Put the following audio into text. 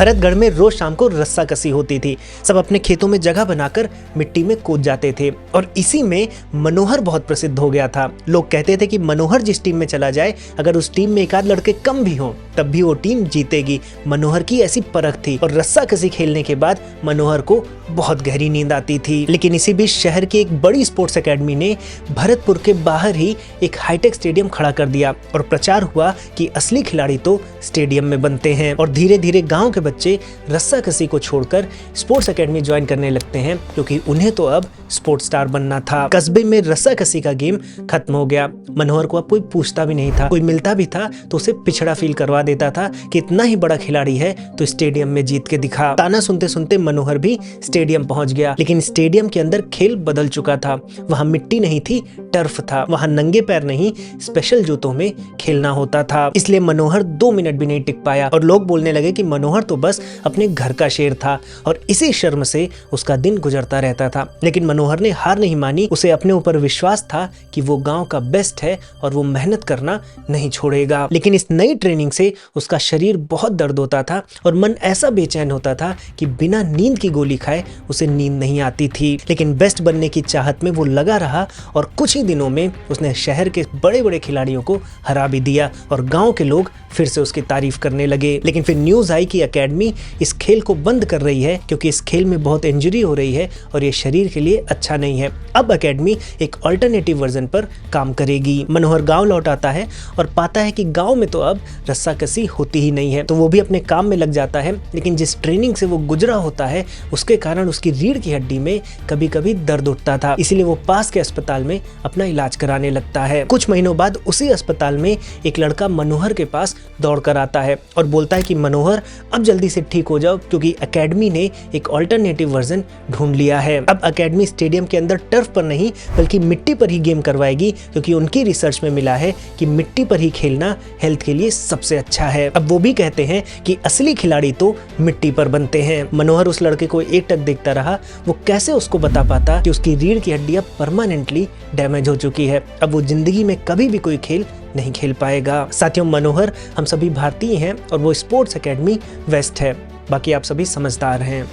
भरतगढ़ में रोज शाम को रस्सा कसी होती थी। सब अपने खेतों में जगह बनाकर मिट्टी में कूद जाते थे और इसी में मनोहर बहुत प्रसिद्ध हो गया था। लोग कहते थे कि मनोहर जिस टीम में चला जाए, अगर उस टीम में एक आध लड़के कम भी हों तब भी वो टीम जीतेगी। मनोहर की ऐसी परख थी और रस्सा कसी खेलने के बाद मनोहर को बहुत गहरी नींद आती थी। लेकिन इसी बीच शहर की एक बड़ी स्पोर्ट्स एकेडमी ने भरतपुर के बाहर ही एक हाईटेक स्टेडियम खड़ा कर दिया और प्रचार हुआ कि असली खिलाड़ी तो स्टेडियम में बनते हैं। और धीरे धीरे गांव के बच्चे रस्सा कसी को छोड़कर स्पोर्ट्स एकेडमी ज्वाइन करने लगते हैं, क्योंकि उन्हें तो अब स्पोर्ट्स स्टार बनना था। कस्बे में रस्सा कसी का गेम खत्म हो गया। मनोहर को अब कोई पूछता भी नहीं था, कोई मिलता भी था तो उसे पिछड़ा फील करवा देता था कि इतना ही बड़ा खिलाड़ी है तो स्टेडियम में जीत के दिखा। ताना सुनते सुनते मनोहर भी स्टेडियम पहुंच गया, लेकिन स्टेडियम के अंदर खेल बदल चुका था। वहां मिट्टी नहीं थी, टर्फ था। वहां नंगे पैर नहीं, स्पेशल जूतों में खेलना होता था। इसलिए मनोहर 2 मिनट भी नहीं टिक पाया और लोग बोलने लगे कि मनोहर तो बस अपने घर का शेर था और इसी शर्म से उसका दिन गुजरता रहता था। लेकिन मनोहर ने हार नहीं मानी। उसे अपने ऊपर विश्वास था कि वो गांव का बेस्ट है और वो मेहनत करना नहीं छोड़ेगा। लेकिन इस नई ट्रेनिंग से उसका शरीर बहुत दर्द होता था और मन ऐसा बेचैन होता था कि बिना नींद की गोली खाए उसे नींद नहीं आती थी। लेकिन बेस्ट बनने की चाहत में वो लगा रहा और कुछ ही दिनों में उसने शहर के बड़े बड़े खिलाड़ियों को हरा भी दिया और गांव के लोग फिर से उसकी तारीफ करने लगे। लेकिन फिर न्यूज आई कि एकेडमी इस खेल को बंद कर रही है क्योंकि इस खेल में बहुत इंजरी हो रही है और ये शरीर के लिए अच्छा नहीं है। अब एकेडमी एक अल्टरनेटिव वर्जन पर काम करेगी। मनोहर गांव लौट आता है और पाता है कि गांव में तो अब रस्सा कसी होती ही नहीं है, तो वो भी अपने काम में लग जाता है। लेकिन जिस ट्रेनिंग से वो गुजरा होता है उसके कारण उसकी रीढ़ की हड्डी में कभी कभी दर्द उठता था, इसीलिए वो पास के अस्पताल में अपना इलाज कराने लगता है। कुछ महीनों बाद उसी अस्पताल में एक लड़का मनोहर के पास दौड़ कर आता है और बोलता है कि मनोहर अब जल्दी से ठीक हो जाओ क्योंकि एकेडमी ने एक अल्टरनेटिव वर्जन ढूंढ लिया है। अब एकेडमी स्टेडियम के अंदर टर्फ पर नहीं बल्कि मिट्टी पर ही गेम करवाएगी, क्योंकि उनकी रिसर्च में मिला है कि मिट्टी पर ही खेलना हेल्थ के लिए सबसे अच्छा है। अब वो भी कहते हैं कि असली खिलाड़ी तो मिट्टी पर बनते हैं। मनोहर उस लड़के को एकटक देखता रहा। वो कैसे उसको बता पाता कि उसकी रीढ़ की हड्डी अब परमानेंटली डैमेज हो चुकी है। अब वो जिंदगी में कभी भी कोई खेल नहीं खेल पाएगा। साथियों, मनोहर हम सभी भारतीय हैं और वो स्पोर्ट्स एकेडमी वेस्ट है। बाकी आप सभी समझदार हैं।